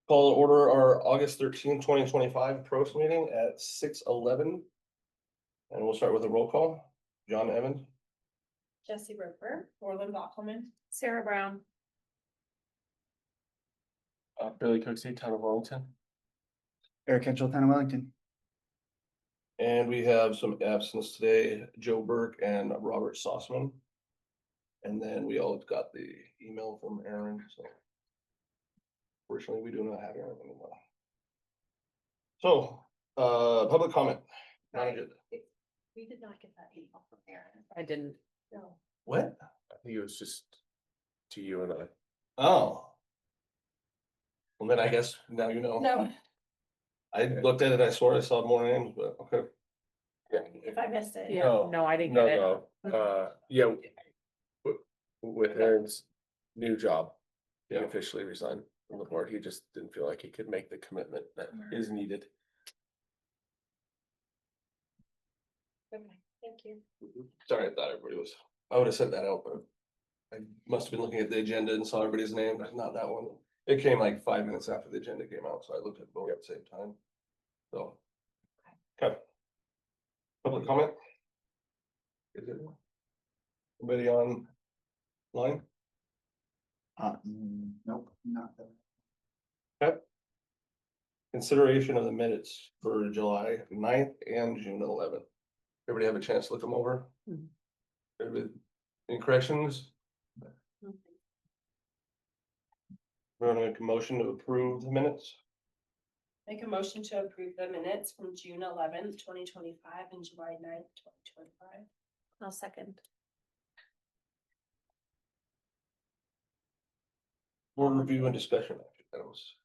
Call to order our August 2025 PROST meeting at 6:11. And we'll start with a roll call. John Evans, Jesse Roper, Orland Bachman, Sarah Brown. Billy Cooksey, Town of Wellington. Eric Hitchell, Town of Wellington. and we have some absence today, Joe Burke and Robert Sossman. And then we all got the email from Aaron, so. Fortunately, we do not have Aaron anymore. So, public comment. we did not get that email from Aaron. I didn't. No. What? I think it was just to you and I. Oh. Well, then I guess now you know. No, I looked at it, I swore I saw more names, but okay. if I missed it. Yeah, no, I didn't get it. Yeah. With Aaron's new job, he Yeah. officially resigned from the board. He just didn't feel like he could make the commitment that is needed. Okay, thank you. Sorry, I thought everybody was, I would have said that out, but. I must have been looking at the agenda and saw everybody's name, but not that one. It came like 5 minutes after the agenda came out, so I looked at both at the same time. So. Okay. Public comment? Is it? Anybody on line? Nope, not that. Okay. Consideration of the minutes for July 9th and June 11th. Everybody have a chance to look them over? Mhm. Everybody, any corrections? We're gonna make a motion to approve the minutes. Make a motion to approve the minutes from June 11th, 2025 and July 9th, 2025. I'll second. Board review and discussion items.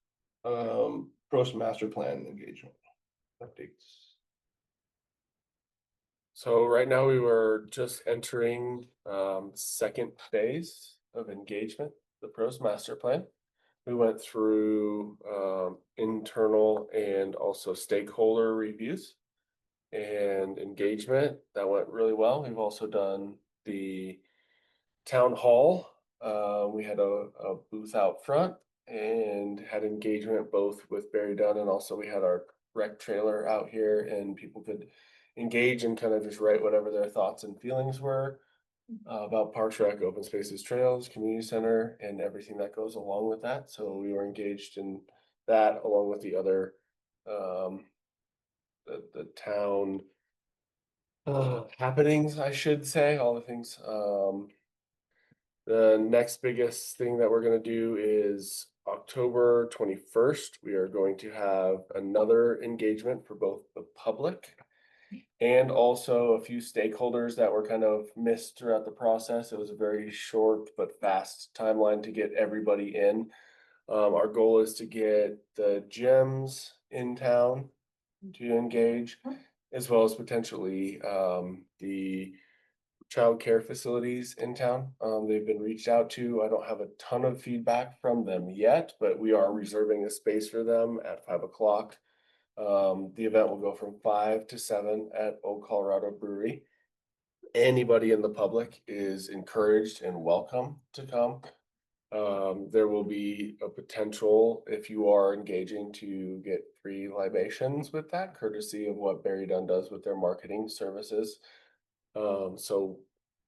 PROST master plan engagement updates. So right now we were just entering second phase of engagement, the PROST master plan. We went through internal and also stakeholder reviews and engagement. That went really well. We've also done the town hall. We had a booth out front and had engagement both with Barry Dunn, and also we had our rec trailer out here, and people could engage and kind of just write whatever their thoughts and feelings were about Parks Rec, open spaces, trails, community center, and everything that goes along with that. So we were engaged in that along with the other the town happenings, I should say, all the things. The next biggest thing that we're gonna do is October 21st. We are going to have another engagement for both the public and also a few stakeholders that were kind of missed throughout the process. It was a very short but fast timeline to get everybody in. Our goal is to get the gyms in town to engage, as well as potentially the childcare facilities in town. They've been reached out to. I don't have a ton of feedback from them yet, but we are reserving a space for them at 5 o'clock. The event will go from 5 to 7 at Old Colorado Brewery. Anybody in the public is encouraged and welcome to come. There will be a potential, if you are engaging, to get free libations with that, courtesy of what Barry Dunn does with their marketing services. So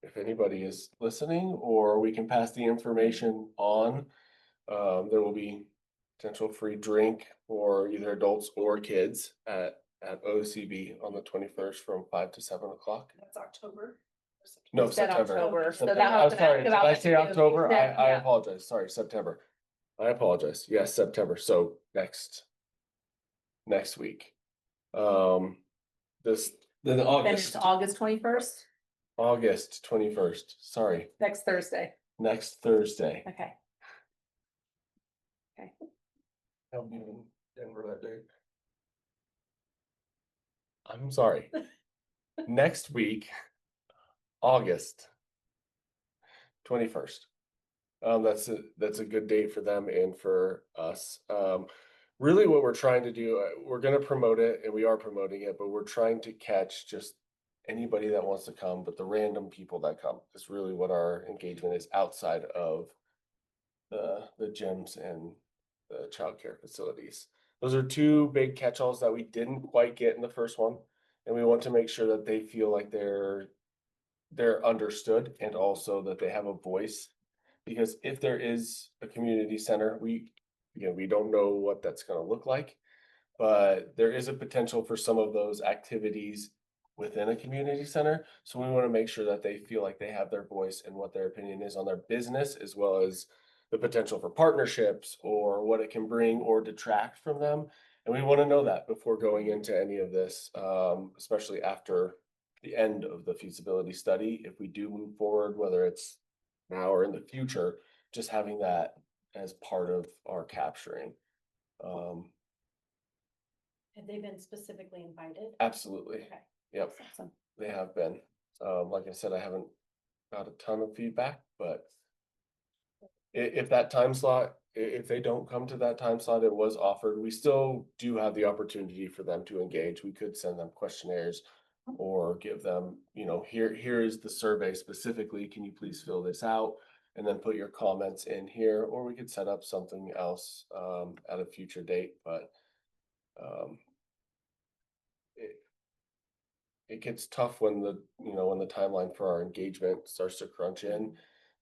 if anybody is listening, or we can pass the information on, there will be potential free drink for either adults or kids at OCB on the 21st from 5 to 7 o'clock. That's October. No, You said September. October, so September. that I'm was sorry, did I say October? I Yeah. apologize. Sorry, September. I apologize. Yes, September. So next week. This Then Then August, it's August 21st, August 21st. Sorry, next Thursday. next Thursday. Okay. I'll be in Denver that day. I'm sorry. Next week, August 21st. That's a good date for them and for us. Really what we're trying to do, we're gonna promote it and we are promoting it, but we're trying to catch just anybody that wants to come, but the random people that come is really what our engagement is outside of the gyms and the childcare facilities. Those are two big catch-alls that we didn't quite get in the first one. And we want to make sure that they feel like they're understood and also that they have a voice. Because if there is a community center, we don't know what that's gonna look like. But there is a potential for some of those activities within a community center. So we want to make sure that they feel like they have their voice and what their opinion is on their business, as well as the potential for partnerships or what it can bring or detract from them. And we want to know that before going into any of this, especially after the end of the feasibility study. If we do move forward, whether it's now or in the future, just having that as part of our capturing. Have they been specifically invited? Absolutely. Okay. Yep, Awesome. they have been. Like I said, I haven't got a ton of feedback, but if that time slot, if they don't come to that time slot, it was offered, we still do have the opportunity for them to engage. We could send them questionnaires or give them, here is the survey specifically. Can you please fill this out? And then put your comments in here, or we could set up something else at a future date, but it gets tough when the timeline for our engagement starts to crunch in.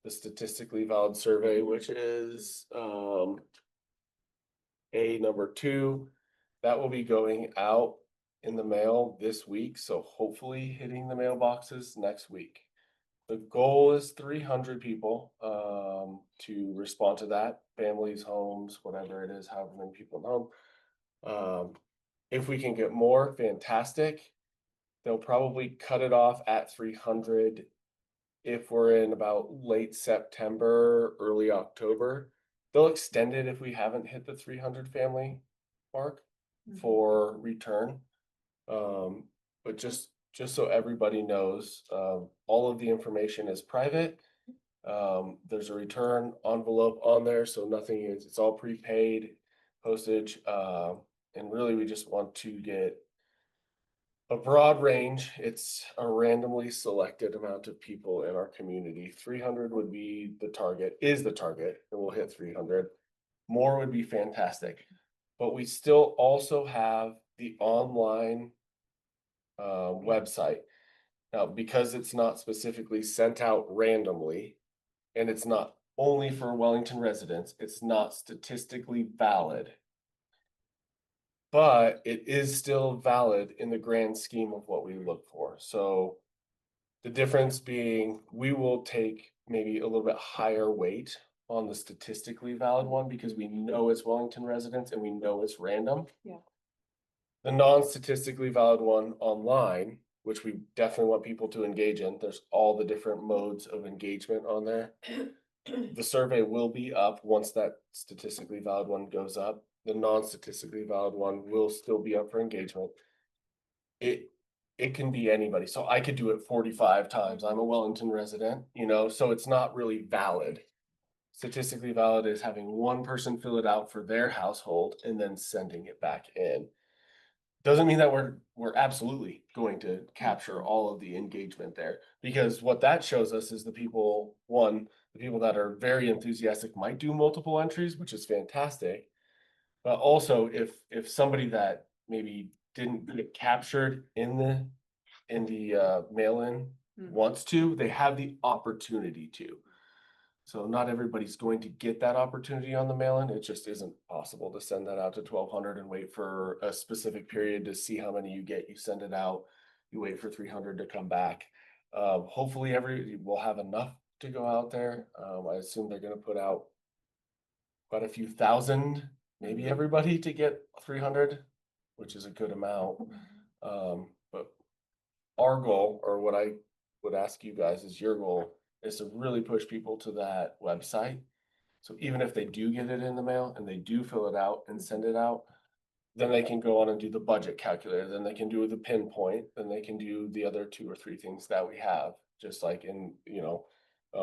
The statistically valid survey, which is A number 2, that will be going out in the mail this week, so hopefully hitting the mailboxes next week. The goal is 300 people to respond to that, families, homes, whatever it is, however many people know. If we can get more, fantastic. They'll probably cut it off at 300 if we're in about late September, early October. They'll extend it if we haven't hit the 300 family mark for return. But just so everybody knows, all of the information is private. There's a return envelope on there, so it's all prepaid postage. And really, we just want to get a broad range. It's a randomly selected amount of people in our community. 300 would be the target, and we'll hit 300. More would be fantastic. But we still also have the online website. Now, because it's not specifically sent out randomly, and it's not only for Wellington residents, it's not statistically valid. But it is still valid in the grand scheme of what we look for. So the difference being, we will take maybe a little bit higher weight on the statistically valid one because we know it's Wellington residents and we know it's random. Yeah. The non-statistically valid one online, which we definitely want people to engage in, there's all the different modes of engagement on there. The survey will be up once that statistically valid one goes up. The non-statistically valid one will still be up for engagement. It can be anybody. So I could do it 45 times. I'm a Wellington resident, so it's not really valid. Statistically valid is having one person fill it out for their household and then sending it back in. Doesn't mean that we're absolutely going to capture all of the engagement there, because what that shows us is the people that are very enthusiastic might do multiple entries, which is fantastic. But also if somebody that maybe didn't get captured in the mail-in wants to, they have the opportunity to. So not everybody's going to get that opportunity on the mail-in. It just isn't possible to send that out to 1,200 and wait for a specific period to see how many you get. You send it out, you wait for 300 to come back. Hopefully we'll have enough to go out there. I assume they're going to put out quite a few thousand, maybe everybody, to get 300, which is a good amount. But our goal, or what I would ask you guys is your goal, is to really push people to that website. So even if they do get it in the mail and they do fill it out and send it out, then they can go on and do the budget calculator, then they can do the pinpoint, then they can do the other 2 or 3 things that we have, just like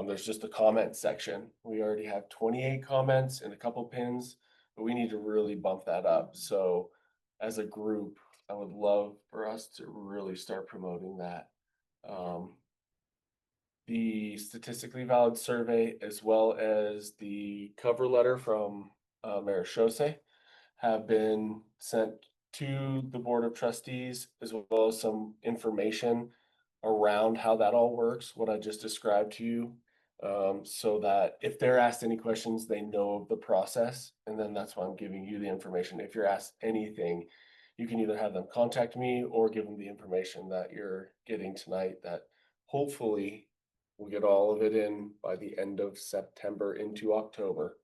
there's just the comment section. We already have 28 comments and a couple pins, but we need to really bump that up. So as a group, I would love for us to really start promoting that. The statistically valid survey, as well as the cover letter from Mayor Shosei have been sent to the Board of Trustees, as well as some information around how that all works, what I just described to you. So that if they're asked any questions, they know of the process, and then that's why I'm giving you the information. If you're asked anything, you can either have them contact me or give them the information that you're getting tonight, that hopefully we'll get all of it in by the end of September into October.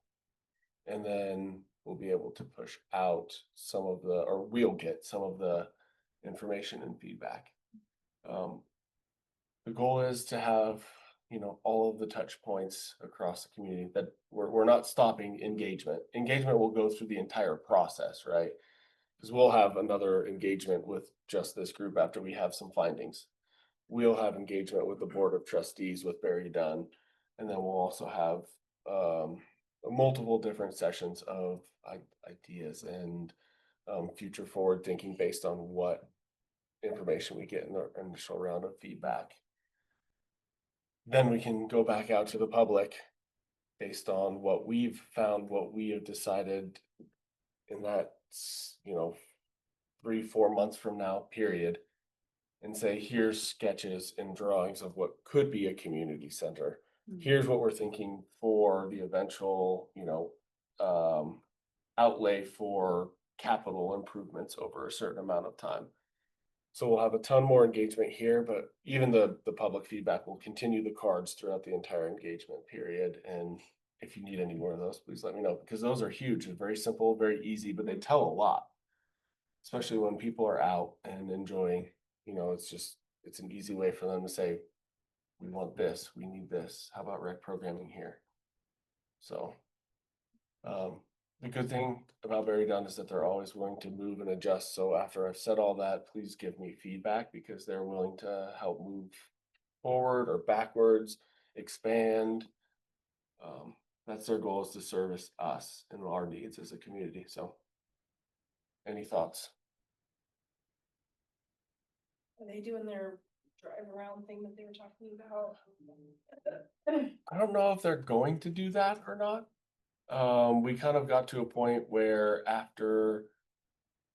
And then we'll be able to push out some of the, or we'll get some of the information and feedback. The goal is to have, all of the touch points across the community, that we're not stopping engagement. Engagement will go through the entire process, right? Because we'll have another engagement with just this group after we have some findings. We'll have engagement with the Board of Trustees with Barry Dunn, and then we'll also have multiple different sessions of ideas and future forward thinking based on what information we get in the initial round of feedback. Then we can go back out to the public based on what we've found, what we have decided in that, 3-4 months from now period, and say, here's sketches and drawings of what could be a community center. Here's what we're thinking for the eventual, outlay for capital improvements over a certain amount of time. So we'll have a ton more engagement here, but even the public feedback will continue the cards throughout the entire engagement period. And if you need any more of those, please let me know, because those are huge. They're very simple, very easy, but they tell a lot, especially when people are out and enjoying. It's an easy way for them to say, we want this, we need this. How about rec programming here? So the good thing about Barry Dunn is that they're always willing to move and adjust. So after I've said all that, please give me feedback, because they're willing to help move forward or backwards, expand. That's their goal, is to service us and our needs as a community. So any thoughts? Are they doing their drive around thing that they were talking about? I don't know if they're going to do that or not. We kind of got to a point where after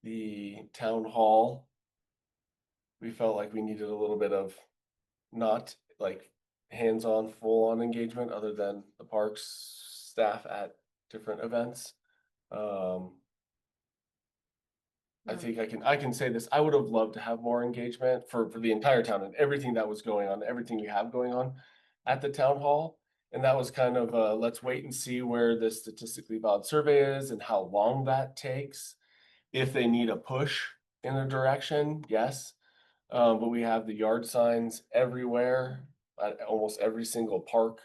the town hall, we felt like we needed a little bit of not like hands-on, full-on engagement other than the parks staff at different events. I think I can say this. I would have loved to have more engagement for the entire town and everything that was going on, everything we have going on at the town hall. And that was kind of let's wait and see where the statistically valid survey is and how long that takes. If they need a push in a direction, yes. But we have the yard signs everywhere at almost every single park,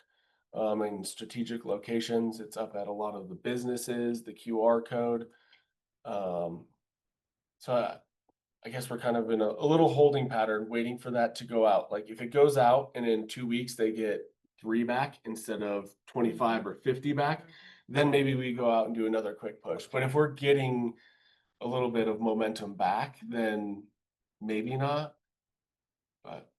in strategic locations. It's up at a lot of the businesses, the QR code. So I guess we're kind of in a little holding pattern, waiting for that to go out. Like if it goes out and in 2 weeks they get 3 back instead of 25 or 50 back, then maybe we go out and do another quick push. But if we're getting a little bit of momentum back, then maybe not. But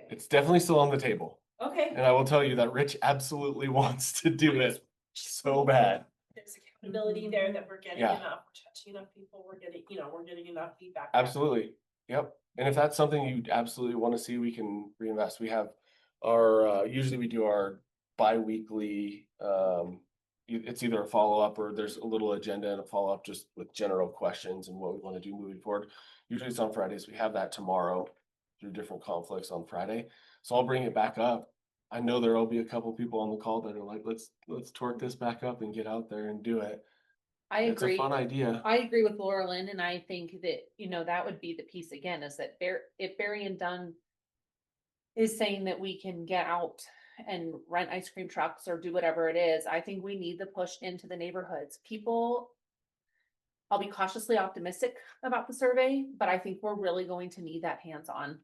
it's definitely still on the table. Okay. And I will tell you that Rich absolutely wants to do it so bad. There's accountability there, that we're getting Yeah. enough, we're touching enough people, we're getting enough feedback. Absolutely. Yep. And if that's something you absolutely want to see, we can reinvest. We have our, usually we do our bi-weekly, it's either a follow-up or there's a little agenda and a follow-up just with general questions and what we want to do moving forward. Usually it's on Fridays. We have that tomorrow through different conflicts on Friday. So I'll bring it back up. I know there'll be a couple people on the call that are like, let's torque this back up and get out there and do it. I It's agree. a fun idea. I agree with Laura Lynn, and I think that, that would be the piece again, is that if Barry and Dunn is saying that we can get out and rent ice cream trucks or do whatever it is, I think we need the push into the neighborhoods. I'll be cautiously optimistic about the survey, but I think we're really going to need that hands-on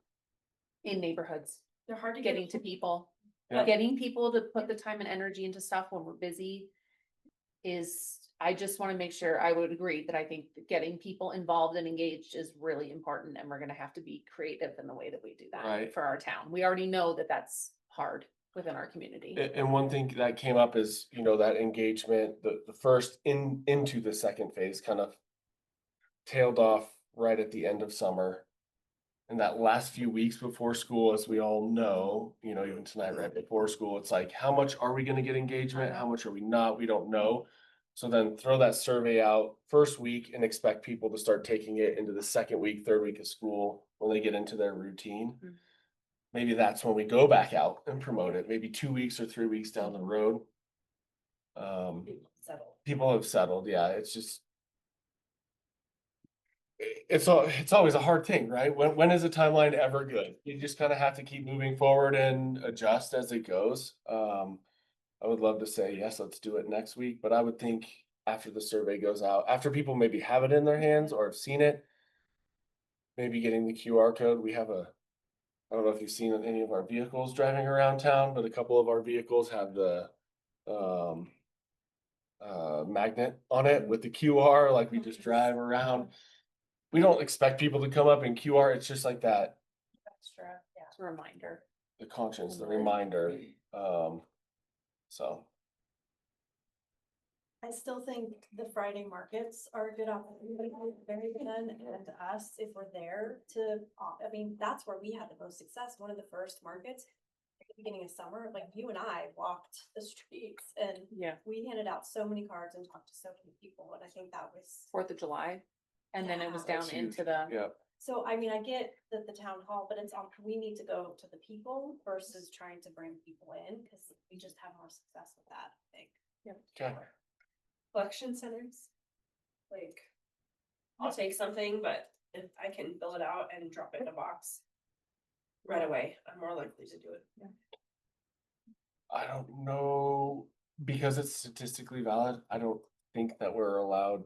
in neighborhoods, They're hard to getting to people. Yeah. Getting people to put the time and energy into stuff when we're busy I just want to make sure, I would agree that I think that getting people involved and engaged is really important, and we're going to have to be creative in the way that we do that Right. for our town. We already know that that's hard. within our community. And one thing that came up is, that engagement, the first into the second phase kind of tailed off right at the end of summer. And that last few weeks before school, as we all know, even tonight, right before school, it's like, how much are we gonna get engagement? How much are we not? We don't know. So then throw that survey out first week and expect people to start taking it into the second week, third week of school when they get into their routine. Mhm. Maybe that's when we go back out and promote it, maybe 2 weeks or 3 weeks down the road. Settle. People have settled, yeah, it's just. It's always a hard thing, right? When is a timeline ever good? You just kind of have to keep moving forward and adjust as it goes. I would love to say, yes, let's do it next week, but I would think after the survey goes out, after people maybe have it in their hands or have seen it. Maybe getting the QR code, I don't know if you've seen any of our vehicles driving around town, but a couple of our vehicles have the, magnet on it with the QR, like we just drive around. We don't expect people to come up in QR, it's just like that, Extra, yeah. It's a reminder. the conscience, the reminder, so. I still think the Friday markets are a good opportunity for Barry Pen and us if we're there to, I mean, that's where we had the most success. One of the first markets at the beginning of summer, like you and I walked the streets and Yeah. we handed out so many cards and talked to so many people. And I think that was, 4th of July. And then it was Yeah, down that's huge. into the, Yeah, so I mean, I get that the town hall, but it's on, we need to go to the people versus trying to bring people in because we just have more success with that, I think. okay, Collection centers. Like, I'll take something, but if I can fill it out and drop it in a box right away, I'm more likely to do it. I don't know, because it's statistically valid, I don't think that we're allowed.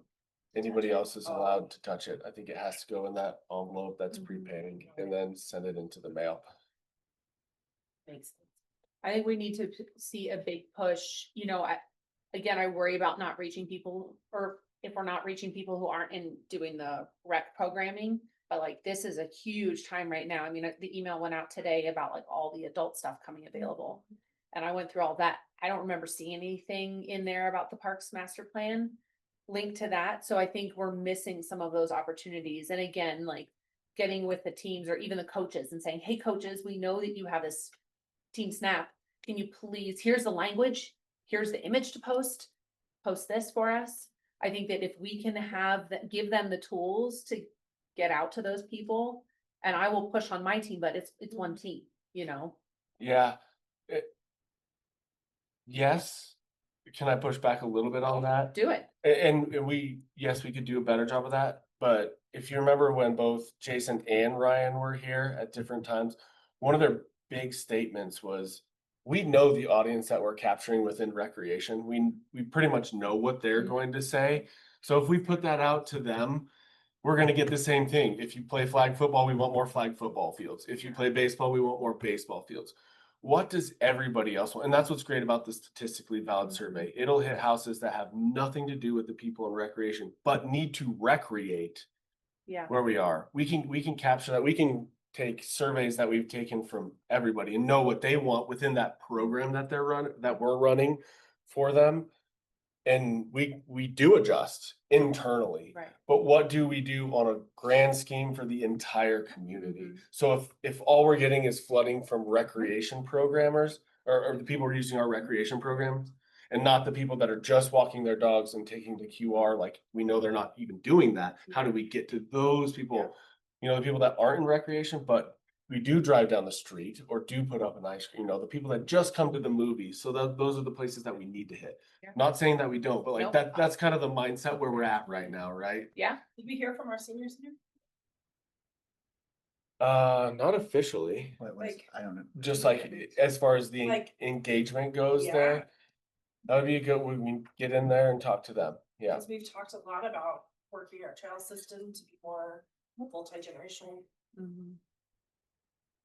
Anybody else is allowed to touch it, I think it has to go in that envelope that's prepaid and then send it into the mail. Makes sense. I think we need to see a big push, I worry about not reaching people, or if we're not reaching people who aren't in doing the rec programming. But like, this is a huge time right now. I mean, the email went out today about like all the adult stuff coming available. And I went through all that. I don't remember seeing anything in there about the Parks Master Plan linked to that. So I think we're missing some of those opportunities. And again, like getting with the teams or even the coaches and saying, hey, coaches, we know that you have this team snap. Can you please, here's the language, here's the image to post this for us. I think that if we can give them the tools to get out to those people, and I will push on my team, but it's one team, Yeah. Yes, can I push back a little bit on that? do it. And yes, we could do a better job of that, but if you remember when both Jason and Ryan were here at different times, one of their big statements was, we know the audience that we're capturing within recreation. We pretty much know what they're going to say. So if we put that out to them, we're gonna get the same thing. If you play flag football, we want more flag football fields. If you play baseball, we want more baseball fields. What does everybody else want? And that's what's great about the statistically valid survey. It'll hit houses that have nothing to do with the people in recreation, but need to recreate Yeah. where we are. We can capture that. We can take surveys that we've taken from everybody and know what they want within that program that we're running for them. And we do adjust internally. Right. But what do we do on a grand scheme for the entire community? Mhm. So if all we're getting is flooding from recreation programmers or the people who are using our recreation programs and not the people that are just walking their dogs and taking the QR, like we know they're not even doing that. How do we get to those people? The people that aren't in recreation, but we do drive down the street or do put up an ice cream, the people that just come to the movies. So those are the places that we need to hit. Yeah. Not saying that we don't, but like Nope. that's kind of the mindset where we're at right now, right? Yeah. Did we hear from our seniors here? Not officially, What was, Like- I don't know. just like as far as the Like- engagement goes Yeah. there. That would be a good, we can get in there and talk to them. Yeah, Because we've talked a lot about working our trail system to be more multi-generational. Mhm.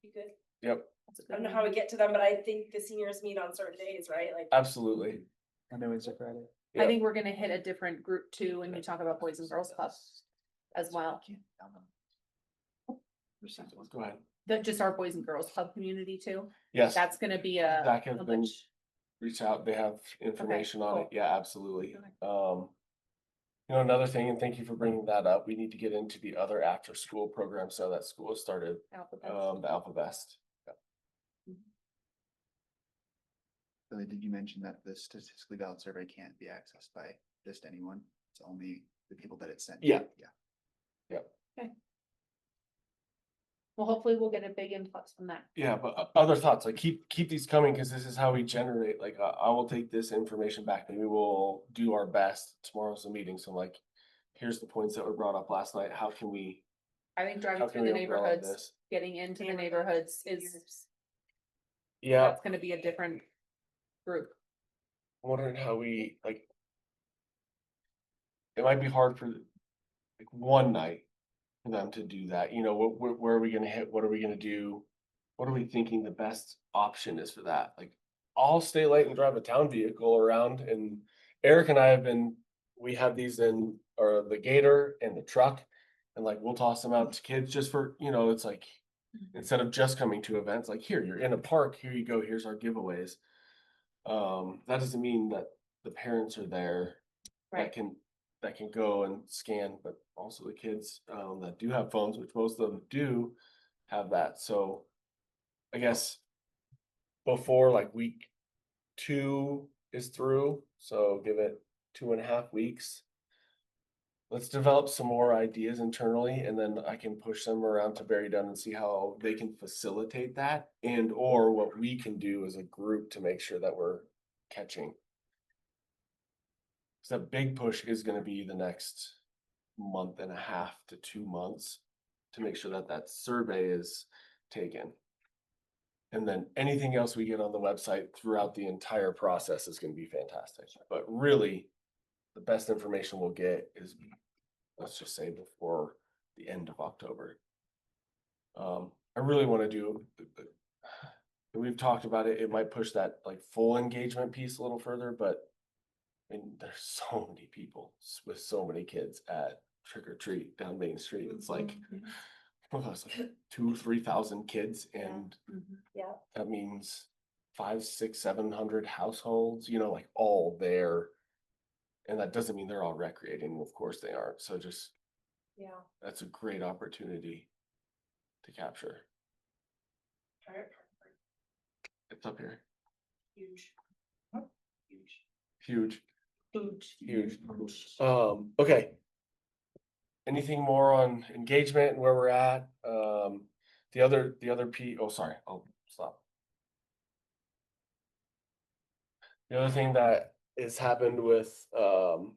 Be good. yep, That's a I good don't know one. how we get to them, but I think the seniors meet on certain days, right? Like, absolutely. Monday, Wednesday, Friday. I think we're gonna hit a different group too when you talk about Boys and Girls Club as well. Go ahead. just our Boys and Girls Club community too. Yes, That's gonna be a. Zach has a been- much- reach out, they have information on it, cool. yeah, absolutely. Okay. Another thing, and thank you for bringing that up, we need to get into the other after-school program, so that school has started, Alphabet. the Alpha Vest. Billy, did you mention that the statistically valid survey can't be accessed by just anyone? It's only the people that it's sent. to? Yeah. Yeah. Well, hopefully we'll get a big influx from that. Yeah, but other thoughts, like keep these coming, because this is how we generate, like, I will take this information back, and we will do our best. Tomorrow's the meeting, so like, here's the points that were brought up last night, how can we, I think driving how can through we the umbrella neighborhoods, this? getting into the neighborhoods is, Yeah, that's gonna be a different group. I'm wondering how we, like. It might be hard for, like, one night for them to do that, where are we gonna hit, what are we gonna do? What are we thinking the best option is for that? Like, I'll stay late and drive a town vehicle around, and Eric and I we have these in, or the Gator and the truck. And like, we'll toss them out to kids just for, it's like, instead of just coming to events, like, here, you're in a park, here you go, here's our giveaways. That doesn't mean that the parents are there Right. that can go and scan, but also the kids that do have phones, which most of them do have that. So I guess before like week 2 is through, so give it 2.5 weeks. Let's develop some more ideas internally, and then I can push them around to Barry Dunn and see how they can facilitate that, and or what we can do as a group to make sure that we're catching. So that big push is gonna be the next 1.5 to 2 months to make sure that that survey is taken. And then anything else we get on the website throughout the entire process is gonna be fantastic. But really, the best information we'll get is, let's just say, before the end of October. I really wanna do, we've talked about it, it might push that like full engagement piece a little further, but I mean, there's so many people with so many kids at trick or treat down Main Street. It's like, what was it, 2,000-3,000 kids, and Yeah. Mm-hmm. that means 500-600-700 households, like all there. And that doesn't mean they're all recreating, of course they aren't. So just, Yeah. that's a great opportunity to capture. It's up here. Huge. Huge. Huge. Huge. Okay. Anything more on engagement and where we're at? The other oh, sorry, I'll stop. The other thing that has happened with, the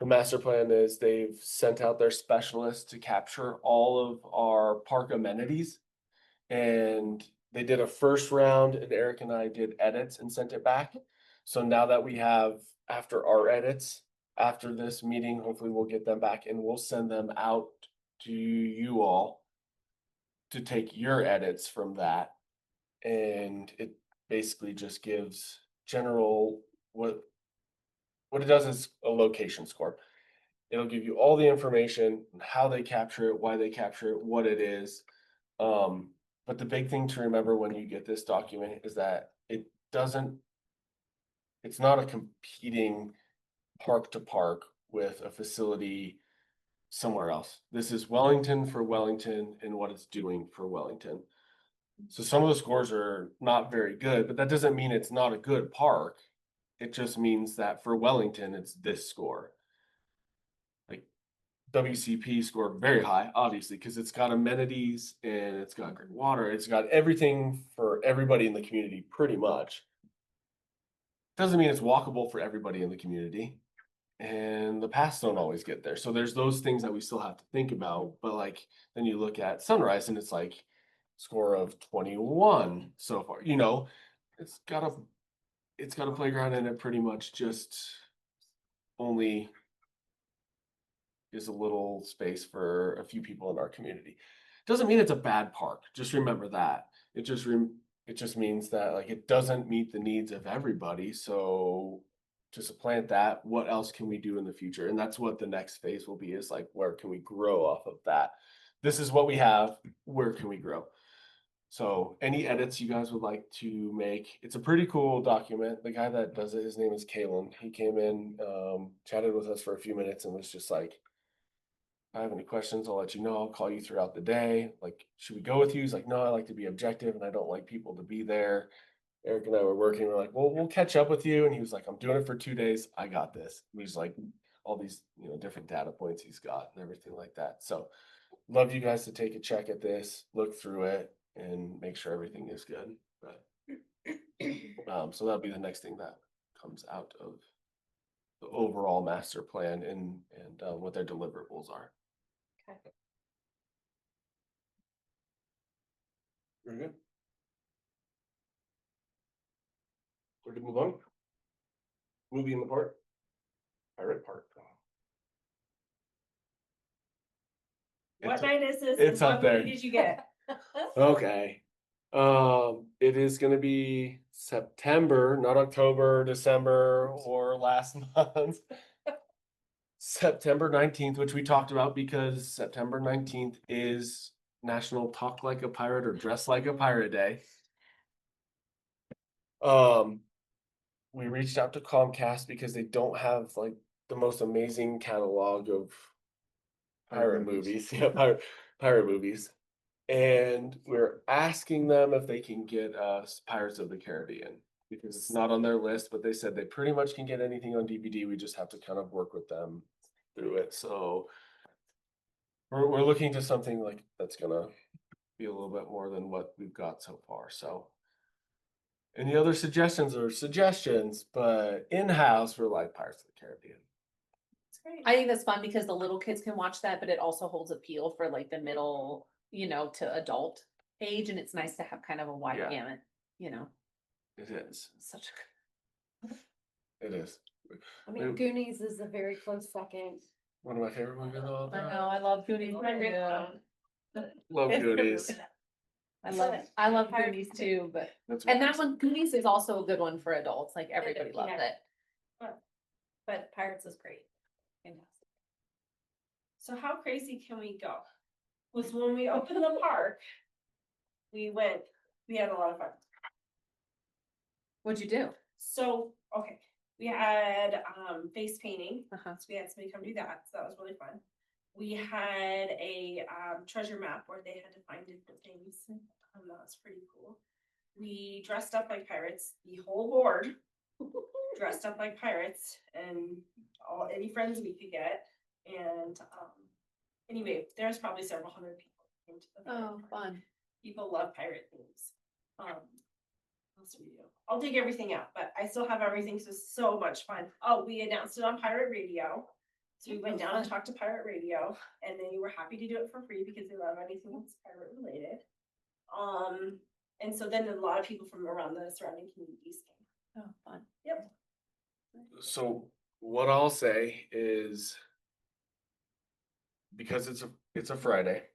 master plan is they've sent out their specialists to capture all of our park amenities. And they did a first round, and Eric and I did edits and sent it back. So now that we have, after our edits, after this meeting, hopefully we'll get them back and we'll send them out to you all to take your edits from that. And it basically just gives general, what it does is a location score. It'll give you all the information, how they capture it, why they capture it, what it is. But the big thing to remember when you get this document is that it's not a competing park to park with a facility somewhere else. This is Wellington for Wellington and what it's doing for Wellington. So some of the scores are not very good, but that doesn't mean it's not a good park. It just means that for Wellington, it's this score. Like WCP scored very high, obviously, because it's got amenities and it's got great water. It's got everything for everybody in the community, pretty much. Doesn't mean it's walkable for everybody in the community. And the paths don't always get there. So there's those things that we still have to think about. But like, then you look at Sunrise and it's like score of 21 so far, it's got a playground, and it pretty much just only is a little space for a few people in our community. Doesn't mean it's a bad park. Just remember that. It just means that like it doesn't meet the needs of everybody. So to supplant that, what else can we do in the future? And that's what the next phase will be, is like, where can we grow off of that? this is what we have, where can we grow? So any edits you guys would like to make, it's a pretty cool document. The guy that does it, his name is Kalen. He came in, chatted with us for a few minutes and was just like, if I have any questions, I'll let you know. I'll call you throughout the day. Like, should we go with you? He's like, no, I like to be objective and I don't like people to be there. Eric and I were working. We're like, well, we'll catch up with you. And he was like, I'm doing it for 2 days. I got this. And he's like, all these, different data points he's got and everything like that. So love you guys to take a check at this, look through it and make sure everything is good. But, so that'll be the next thing that comes out of the overall master plan and what their deliverables are. Very good. We're gonna move on. Movie in the park. Pirate Park. What It's- night is this? it's and up what there. movie did you get? Okay. It is gonna be September, not October, December, or last month. September 19th, which we talked about because September 19th is National Talk Like a Pirate or Dress Like a Pirate Day. We reached out to Comcast because they don't have like the most amazing catalog of pirate movies. Yeah, pirate movies. And we're asking them if they can get us Pirates of the Caribbean because it's not on their list, but they said they pretty much can get anything on DVD. We just have to kind of work with them through it. So we're looking to something like that's gonna be a little bit more than what we've got so far. So any other suggestions or suggestions, but in-house we're like Pirates of the Caribbean. It's great. I think that's fun because the little kids can watch that, but it also holds appeal for like the middle, to adult age, and it's nice to have kind of a wide Yeah. gamut, It is. such It is. I mean, Goonies is a very close second. One of my favorite movies of all I time. know, I love Goonies. My favorite Yeah. Love It's good Goonies. movie. I love Goonies too, but, That's and what- that one, Goonies is also a good one for adults, like everybody is, loves yeah. it. But Pirates is great. Fantastic. So how crazy can we go? Was when we opened the park, we had a lot of fun. What'd you do? So, okay, we had face painting, Uh-huh. so we had somebody come do that, so that was really fun. We had a treasure map where they had to find different things. That was pretty cool. We dressed up like pirates, the whole board dressed up like pirates and any friends we could get. And anyway, there's probably several hundred people who came to the pirate Oh, park. fun. People love pirate themes. What else do we do? I'll dig everything out, but I still have everything, so it's so much fun. Oh, we announced it on pirate radio. So we went down and talked to pirate radio, and they were happy to do it for free because they love anything that's pirate related. And so then a lot of people from around the surrounding communities came. Oh, fun. Yep. So what I'll say is because it's a Friday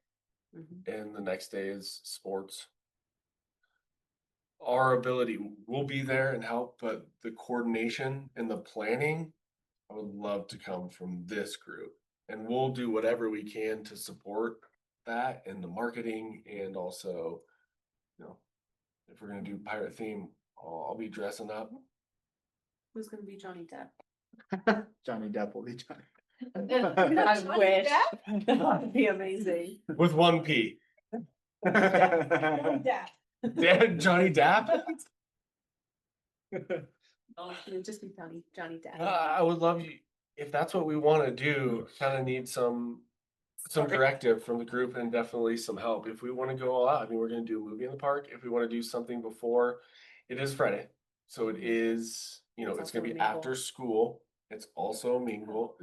Mhm. and the next day is sports. Our ability, we'll be there and help, but the coordination and the planning, I would love to come from this group. And we'll do whatever we can to support that and the marketing and also, if we're gonna do pirate theme, I'll be dressing up. Who's gonna be Johnny Depp? Johnny Depp will be Johnny. I wish. That'd be amazing. With one P. Yeah. Johnny Depp? Oh, it would just be Johnny Depp. I would love you, if that's what we wanna do, kinda need some directive from the group and definitely some help. If we wanna go all out, I mean, we're gonna do a movie in the park. If we wanna do something before, it is Friday. So it is, It's it's also gonna be mingle. after school. It's also a mingle.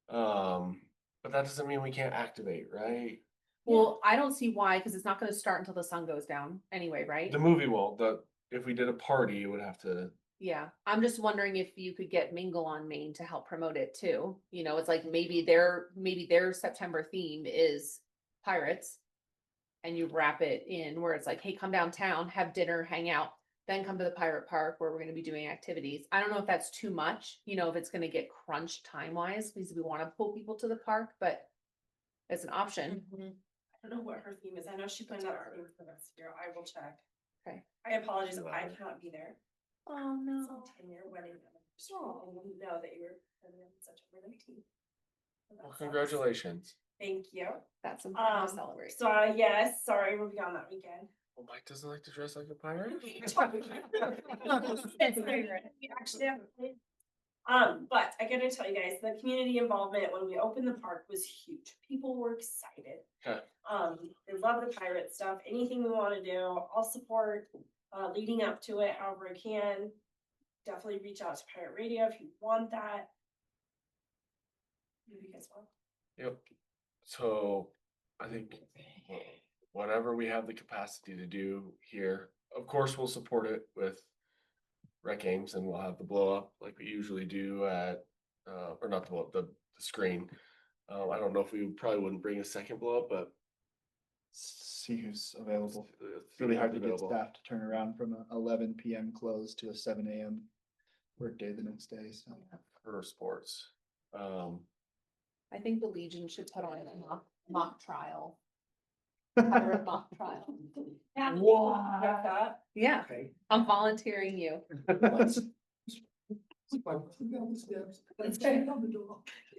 But that doesn't mean we can't activate, right? Well, I don't see why, because it's not gonna start until the sun goes down anyway, right? The movie will, if we did a party, it would have to, Yeah, I'm just wondering if you could get Mingle on Main to help promote it too. It's like maybe their September theme is pirates. And you wrap it in where it's like, hey, come downtown, have dinner, hang out, then come to the pirate park where we're gonna be doing activities. I don't know if that's too much, if it's gonna get crunched time wise, because we wanna pull people to the park, but it's an option. don't know what her theme is. I know she planned out her theme for the rest of the year. I will check. Okay. I apologize if I cannot be there. Oh, It's no. a 10-year wedding anniversary, and you know that you were pregnant on September 19th. So that Well, sucks. congratulations. Thank you. That's something to celebrate. So yes, sorry, we'll be gone that weekend. Well, Mike doesn't like to dress like a pirate? It's We actually have. But I gotta tell you guys, the community involvement when we opened the park was huge. People were excited. Okay. They love the pirate stuff. Anything we wanna do, I'll support, leading up to it however I can. Definitely reach out to Pirate Radio if you want that. Maybe you guys want. Yep. So I think whatever we have the capacity to do here, of course, we'll support it with rec games and we'll have the blow up like we usually do at, or not the blow up, the screen. I don't know if we probably wouldn't bring a second blow up, but See who's available. it's Really hard to get available. staff to turn around from a 11 PM close to a 7 AM workday the next day, so. For sports. I think the Legion should put on a mock trial. Pirate mock trial. Yeah. Got that? Yeah, I'm volunteering you.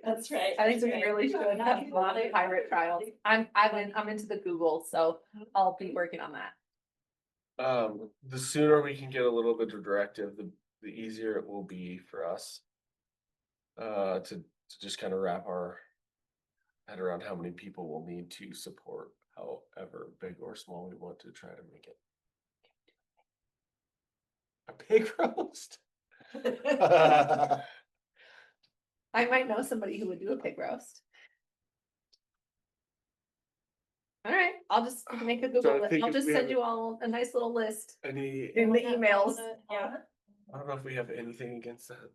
That's right. I think we really should have a lot of pirate trials. I'm into the Google, so I'll be working on that. The sooner we can get a little bit of directive, the easier it will be for us. To just kind of wrap our head around how many people will need to support, however big or small we want to try to make it. A pig roast? I might know somebody who would do a pig roast. All right, I'll just make a So Google I list. think I'll if just we send have- you all a nice little list Any, in the emails. Yeah. I don't know if we have anything against that.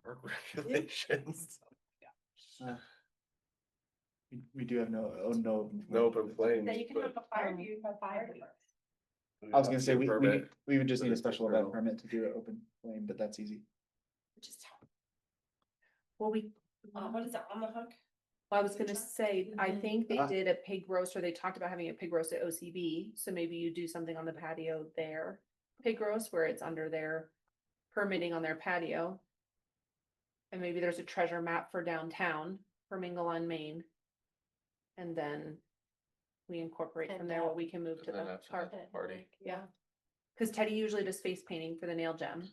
Park regulations. We do have no No open flames. That you can have a fire, you have fire. I was gonna say, we Permit. would just need a Permit special for event real. permit to do an open flame, but that's easy. Just, Well, what is it, on the hook? I was gonna say, I think they Ah. did a pig roast, or they talked about having a pig roast at OCB, so maybe you do something on the patio there. Pig roast where it's under their permitting on their patio. And maybe there's a treasure map for downtown, for Mingle on Main. And then we incorporate from there what we can move to And then the after park. that, party. Yeah. Cause Teddy usually does face painting for the nail gem.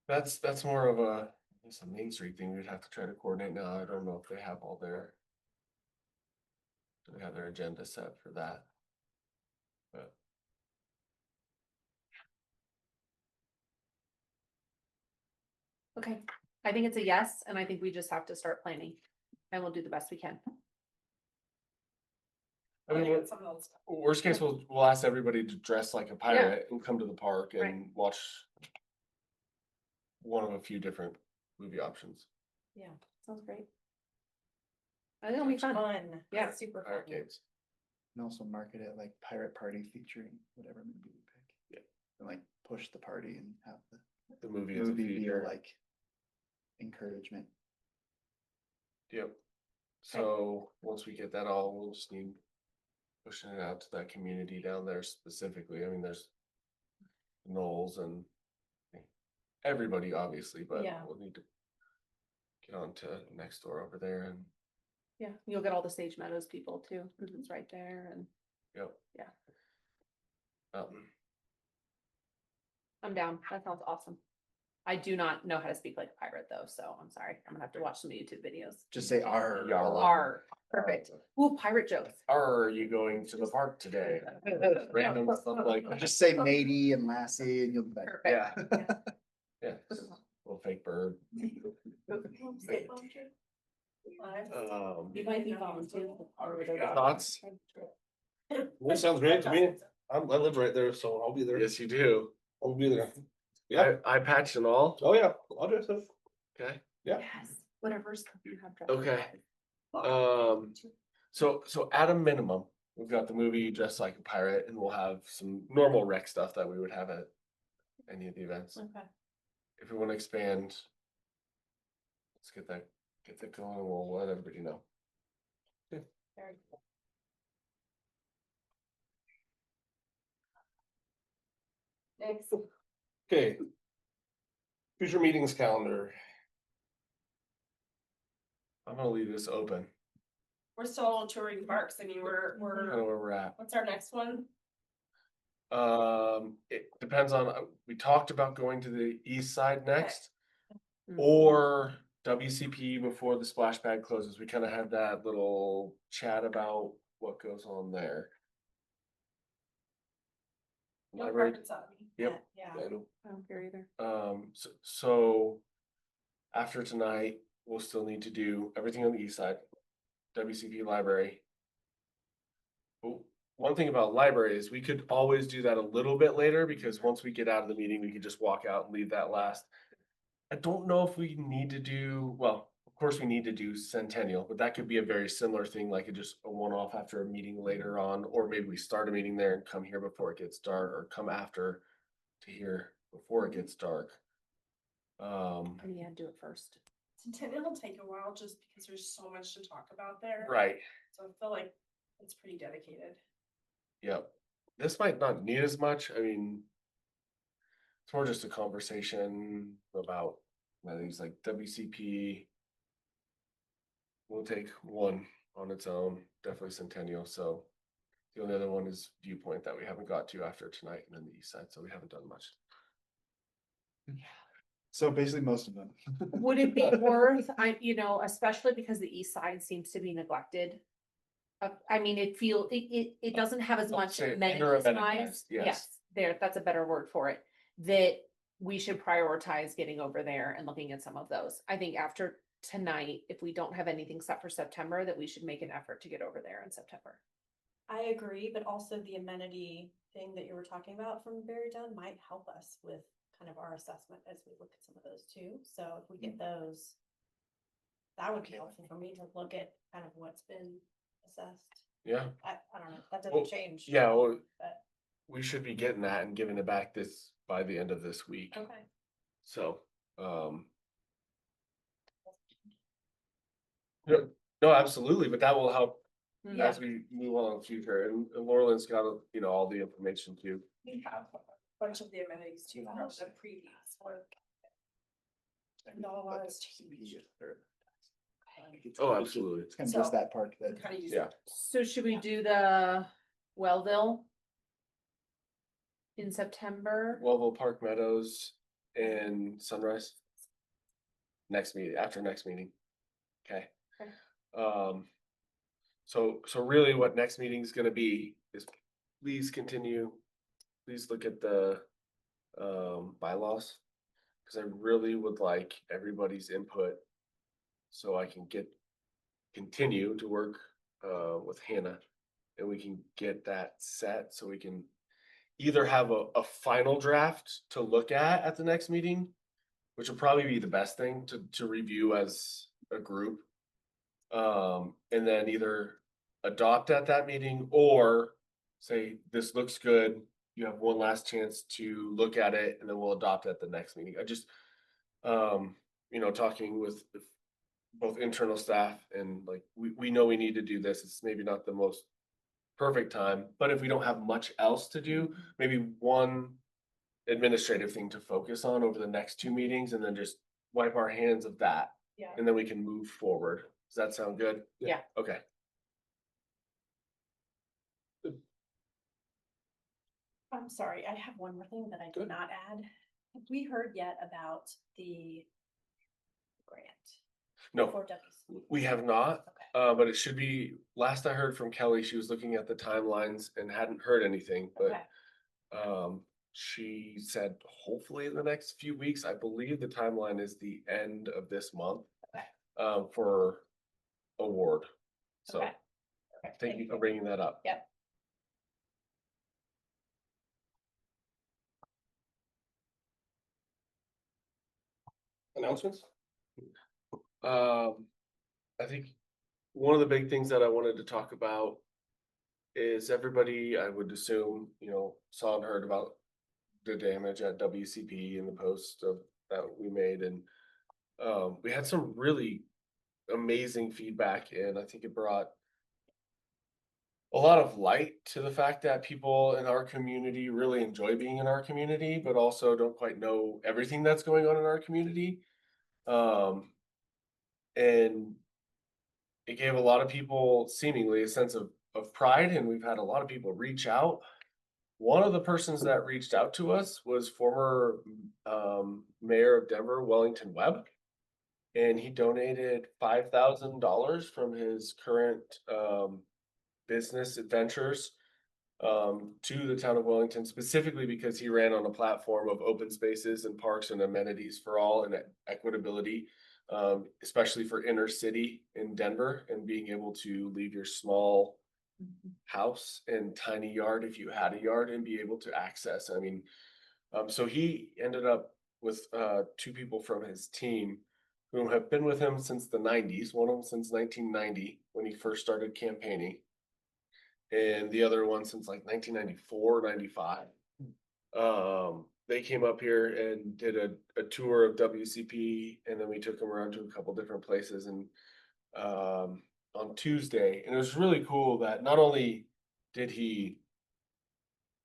That's more of it's a Main Street thing. We'd have to try to coordinate now. I don't know if they have all their. They have their agenda set for that. But Okay, I think it's a yes, and I think we just have to start planning. And we'll do the best we can. I mean, Get some of those stuff. worst case, we'll ask everybody to dress like a pirate and come to the park Right. and watch. One of a few different movie options. Yeah, sounds great. I think it'll be fun. Yeah. Super Pirate fun. games. And also market it like pirate party featuring whatever movie we pick. Yeah. And like push the party and have the The movie is a movie be feature. like encouragement. Yep. So once we get that all, we'll just need pushing it out to that community down there specifically. I mean, there's Knolls and everybody obviously, but Yeah. we'll need to get on to next door over there and Yeah, you'll get all the Sage Meadows people too, because it's right there, and yep. Yeah. I'm down. That sounds awesome. I do not know how to speak like a pirate though, so I'm sorry. I'm gonna have to watch some YouTube videos. Just say R. Yarla. R, perfect. Ooh, pirate jokes. Are you going to the park today? Random stuff like that. Just say matey and lassie and you'll be better. Perfect. Yeah. Yeah. Little fake bird. You might be volunteering. Thoughts? That sounds great to me. I live right there, so I'll be there. Yes, you do. I'll be there. Yeah. I patch and all. Oh, yeah. I'll dress up. Okay. Yeah. Yes, whatever stuff you have. dressed Okay. up. So at a minimum, we've got the movie Dressed Like a Pirate, and we'll have some normal rec stuff that we would have at any of the events. Okay. If we want to expand, let's get that going, and we'll let everybody know. Very cool. Next. Okay. Future meetings calendar. I'm gonna leave this open, We're still touring parks. I mean, kind of we're, where we're at. what's our next one? It depends on, we talked about going to the east side next. Mhm. Or WCP before the splash pad closes. We kind of had that little chat about what goes on there. No Library, preference on me. yep. Yeah. I don't care either. So after tonight, we'll still need to do everything on the east side, WCP library. Oh, one thing about library is we could always do that a little bit later because once we get out of the meeting, we could just walk out and leave that last. I don't know if we need to do, well, of course we need to do Centennial, but that could be a very similar thing, like just a one-off after a meeting later on, or maybe we start a meeting there and come here before it gets dark, or come after to here before it gets dark. Yeah, do it first. Centennial will take a while just because there's so much to talk about there. Right, So I feel like it's pretty dedicated. yep. This might not need as much, I mean, it's more just a conversation about things like WCP. We'll take one on its own, definitely Centennial, so. The only other one is Viewpoint that we haven't got to after tonight, and then the east side, so we haven't done much. So basically most of them. Would it be worth, especially because the east side seems to be neglected? I mean, it doesn't have as I'll much say amenities under-amenitized, wise. yes. Yes, there, that's a better word for it. That we should prioritize getting over there and looking at some of those. I think after tonight, if we don't have anything set for September, that we should make an effort to get over there in September. I agree, but also the amenity thing that you were talking about from Berry Done might help us with kind of our assessment as we look at some of those too. So if we get those, that would be helpful for me to look at kind of what's been assessed. Yeah, I don't know, that Well, doesn't change. yeah, well, But, we should be getting that and giving it back by the end of this week, okay. so, no, absolutely, but that will help Yeah. as we move on in the future, and Laurelyn's got, all the information too. We have a bunch of the amenities too from the previous work. And all But ours WCP or- Oh, absolutely. It's kind of just So- that part that. kind of use. Yeah. So should we do the Wellville in September? Wellville Park Meadows and Sunrise. Next meeting, after next meeting. Okay. Okay. So really what next meeting is gonna be is please look at the bylaws. Cause I really would like everybody's input. So I can continue to work with Hannah. And we can get that set so we can either have a final draft to look at the next meeting. Which will probably be the best thing to review as a group. And then either adopt at that meeting or say, this looks good. You have one last chance to look at it and then we'll adopt at the next meeting. I just, talking with both internal staff and like, we know we need to do this. It's maybe not the most perfect time, but if we don't have much else to do, maybe one administrative thing to focus on over the next two meetings and then just wipe our hands of that. Yeah. And then we can move forward. Does that sound good? Yeah. Okay. I'm sorry, I have one more thing that I did Good. not add. Have we heard yet about the grant No, for WC? we have not, Okay. but it should be, last I heard from Kelly, she was looking at the timelines and hadn't heard anything, Okay. but she said hopefully in the next few weeks. I believe the timeline is the end of this month. Okay. For award. So Okay. thank you for bringing that up. Yep. Announcements? I think one of the big things that I wanted to talk about is everybody, I would assume, saw and heard about the damage at WCP and the post that we made, and we had some really amazing feedback, and I think it brought a lot of light to the fact that people in our community really enjoy being in our community, but also don't quite know everything that's going on in our community. And it gave a lot of people seemingly a sense of pride, and we've had a lot of people reach out. One of the persons that reached out to us was former mayor of Denver, Wellington Webb, and he donated $5,000 from his current business adventures to the town of Wellington, specifically because he ran on a platform of open spaces and parks and amenities for all and equitability, especially for inner city in Denver and being able to leave your small house and tiny yard if you had a yard and be able to access. I mean, so he ended up with two people from his team who have been with him since the 90s, one of them since 1990 when he first started campaigning, and the other one since like 1994, 95. They came up here and did a tour of WCP, and then we took them around to a couple different places and on Tuesday. And it was really cool that not only did he,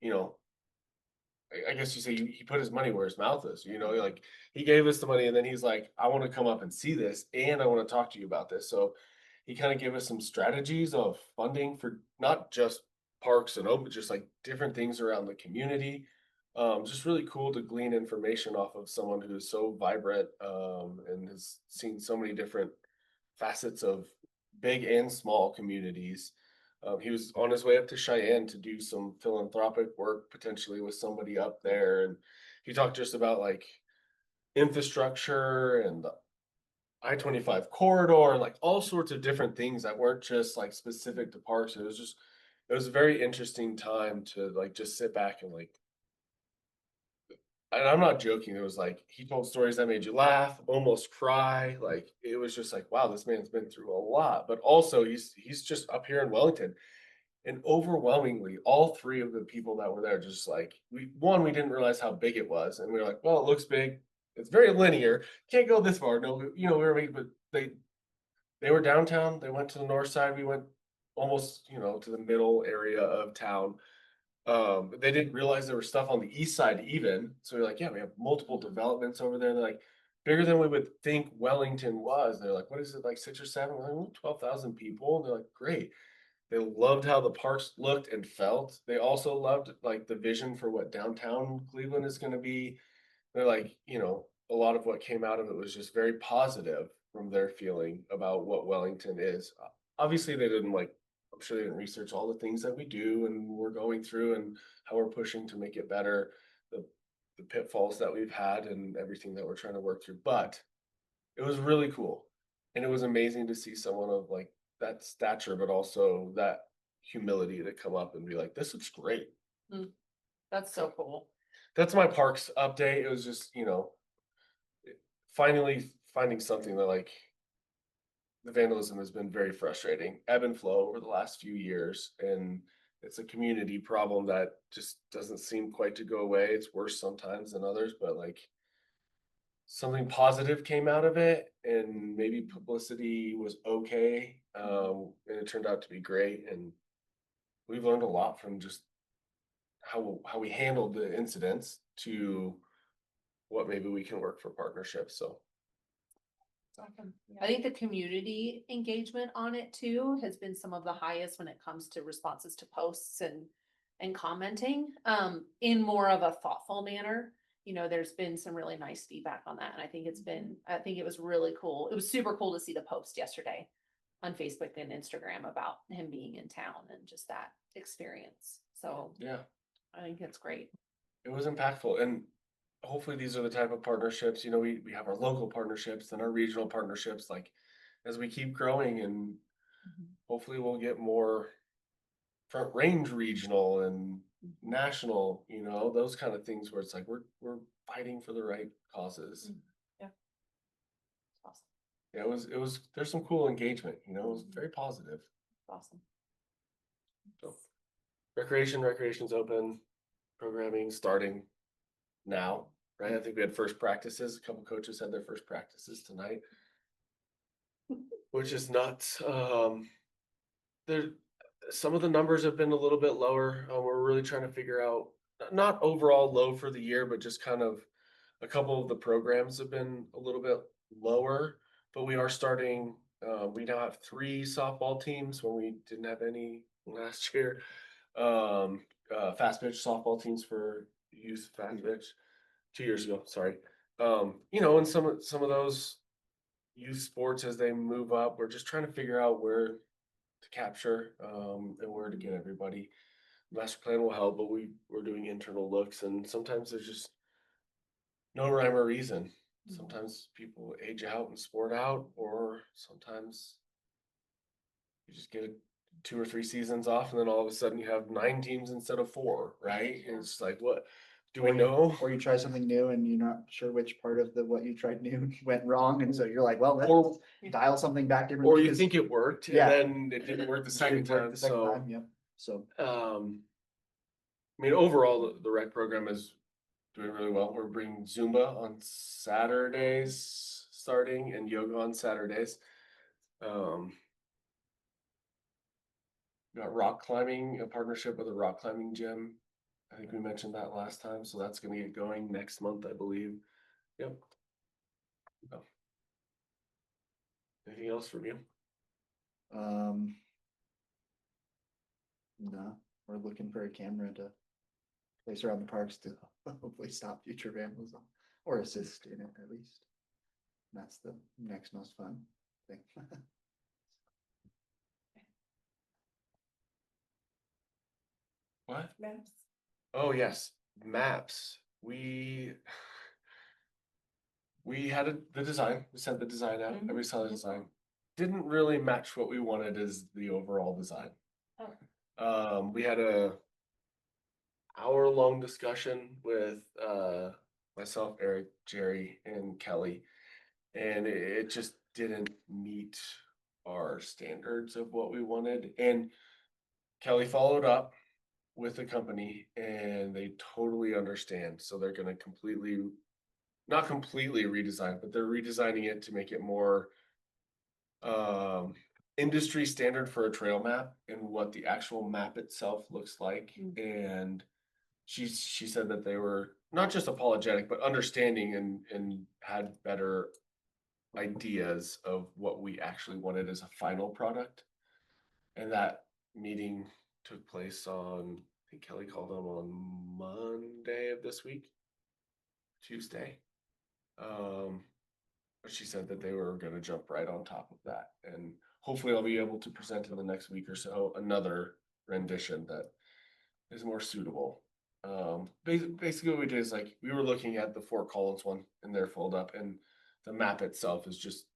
you know, I guess you say he put his money where his mouth is, you know, like he gave us the money and then he's like, I want to come up and see this and I want to talk to you about this. So he kind of gave us some strategies of funding for not just parks and open, just like different things around the community. Just really cool to glean information off of someone who is so vibrant and has seen so many different facets of big and small communities. He was on his way up to Cheyenne to do some philanthropic work potentially with somebody up there. And he talked just about like infrastructure and the I-25 corridor and like all sorts of different things that weren't just like specific to parks. It was a very interesting time to like just sit back and like, and I'm not joking. It was like he told stories that made you laugh, almost cry. Like it was just like, wow, this man's been through a lot. But also he's just up here in Wellington. And overwhelmingly, all three of the people that were there just like we didn't realize how big it was. And we were like, well, it looks big. It's very linear. Can't go this far. No, you know, but they were downtown. They went to the north side. We went almost, you know, to the middle area of town. They didn't realize there was stuff on the east side even. So we're like, yeah, we have multiple developments over there. They're like bigger than we would think Wellington was. They're like, what is it, like 6 or 7? We're like, "Oh, 12,000 people." And they're like, great. They loved how the parks looked and felt. They also loved like the vision for what downtown Cleveland is going to be. They're like, you know, a lot of what came out of it was just very positive from their feeling about what Wellington is. Obviously, they didn't like, I'm sure they didn't research all the things that we do and we're going through and how we're pushing to make it better, the pitfalls that we've had and everything that we're trying to work through. But it was really cool. And it was amazing to see someone of like that stature, but also that humility to come up and be like, this looks great. That's so cool. That's my parks update. It was just, you know, finally finding something that like the vandalism has been very frustrating, ebb and flow over the last few years. And it's a community problem that just doesn't seem quite to go away. It's worse sometimes than others, but like something positive came out of it and maybe publicity was okay. And it turned out to be great. And we've learned a lot from just how we handled the incidents to what maybe we can work for partnerships. So I think the community engagement on it too has been some of the highest when it comes to responses to posts and commenting, in more of a thoughtful manner. You know, there's been some really nice feedback on that. And I think it was really cool. It was super cool to see the post yesterday on Facebook and Instagram about him being in town and just that experience. So yeah, I think it's great. it was impactful. And hopefully these are the type of partnerships, you know, we have our local partnerships and our regional partnerships, like as we keep growing and hopefully we'll get more front range regional and national, you know, those kind of things where it's like we're fighting for the right causes. Awesome. Yeah, it was there's some cool engagement, you know, it was very positive. Awesome. So recreation's open, programming starting now, right? I think we had first practices. A couple coaches had their first practices tonight, which is nuts. There, some of the numbers have been a little bit lower. We're really trying to figure out, not overall low for the year, but just kind of a couple of the programs have been a little bit lower, but we are starting, we now have 3 softball teams when we didn't have any last year. Fast pitch softball teams for youth fast pitch 2 years ago, sorry. You know, and some of those youth sports as they move up, we're just trying to figure out where to capture, and where to get everybody. Master plan will help, but we're doing internal looks, and sometimes there's just no rhyme or reason. Sometimes people age out and sport out, or sometimes you just get 2 or 3 seasons off, and then all of a sudden you have 9 teams instead of 4, right? And it's like, what do we know? Or you try something new and you're not sure which part of what you tried new went wrong, and so you're like, well, Or let's dial something back differently. or you 'cause think it worked, and Yeah. then it didn't work the it second didn't work time. the second So, time, Yep, so. I mean, overall, the rec program is doing really well. We're bringing Zumba on Saturdays starting, and yoga on Saturdays. Got rock climbing, a partnership with a rock climbing gym. I think we mentioned that last time, so that's gonna get going next month, I believe. Yep. Oh. Anything else from you? No, we're looking for a camera to place around the parks to hopefully stop future vandalism or assist in it at least. That's the next most fun thing. What? Maps. Oh, yes, maps. We had the design, we sent the design out, Mhm. everybody saw the design. Didn't really match what we wanted as the overall design. We had a hour-long discussion with myself, Eric, Jerry, and Kelly. And it just didn't meet our standards of what we wanted. And Kelly followed up with the company, and they totally understand. So they're gonna not completely redesign, but they're redesigning it to make it more industry standard for a trail map and what the actual map itself looks like. And she said that they were not just apologetic, but understanding and had better ideas of what we actually wanted as a final product. And that meeting took place on, I think Kelly called them on Monday of this week, Tuesday. But she said that they were gonna jump right on top of that, and hopefully I'll be able to present in the next week or so another rendition that is more suitable. Basically what we did is, like, we were looking at the Fort Collins one in their fold up, and the map itself is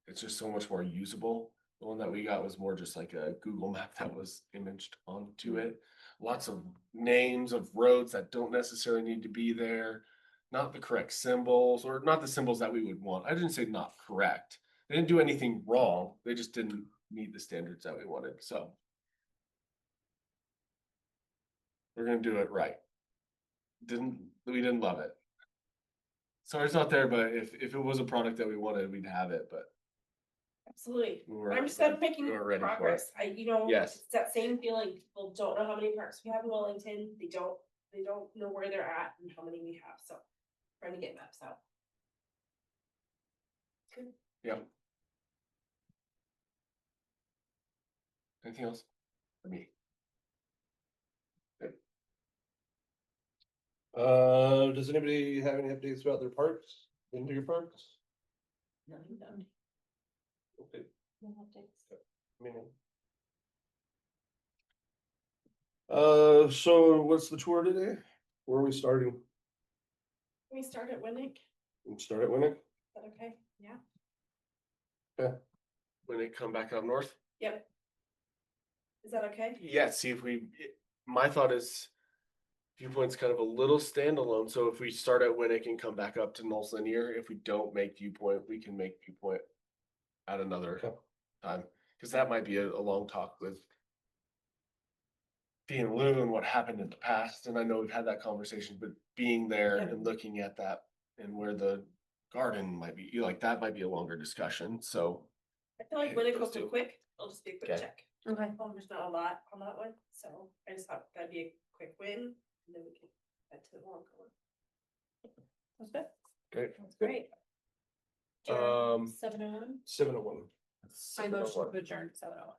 it's just so much more usable. The one that we got was more just like a Google map that was imaged onto it. Lots of names of roads that don't necessarily need to be there, not the correct symbols, or not the symbols that we would want. I didn't say not correct. They didn't do anything wrong. They just didn't meet the standards that we wanted. So we're gonna do it right. We didn't love it. Sorry it's not there, but if it was a product that we wanted, we'd have it, but Absolutely. we weren't- I'm just not making we weren't ready for it. progress. Yes. It's that same feeling. People don't know how many parks we have in Wellington. They don't know where they're at and how many we have. So trying to get maps out. Good. Yeah. Anything else for me? Does anybody have any updates about their parks, into your parks? No, you don't. Okay, No updates. I mean. So what's the tour today? Where are we starting? Can we start at Winick? We start at Winick? Is that okay? Yeah. When they come back up north? Yep. Is that okay? Yeah, see if my thought is Viewpoint's kind of a little standalone, so if we start at Winick and come back up to Knolls Linear, if we don't make Viewpoint, we can make Viewpoint at another Okay. time. Cause that might be a long talk with Fee and Lou and what happened in the past, and I know we've had that conversation, but being there Yep. and looking at that and where the garden might be, like, that might be a longer discussion, so. I feel like Okay, Winick will those go two. quick. It'll just be a quick Okay. check. Okay. There's not a lot on that one, so I just thought that'd be a quick win, and then we can head to the longer one. That's good. Great. That's great. 7:01. 7:01. 7:01. I motion to adjourn 7:01.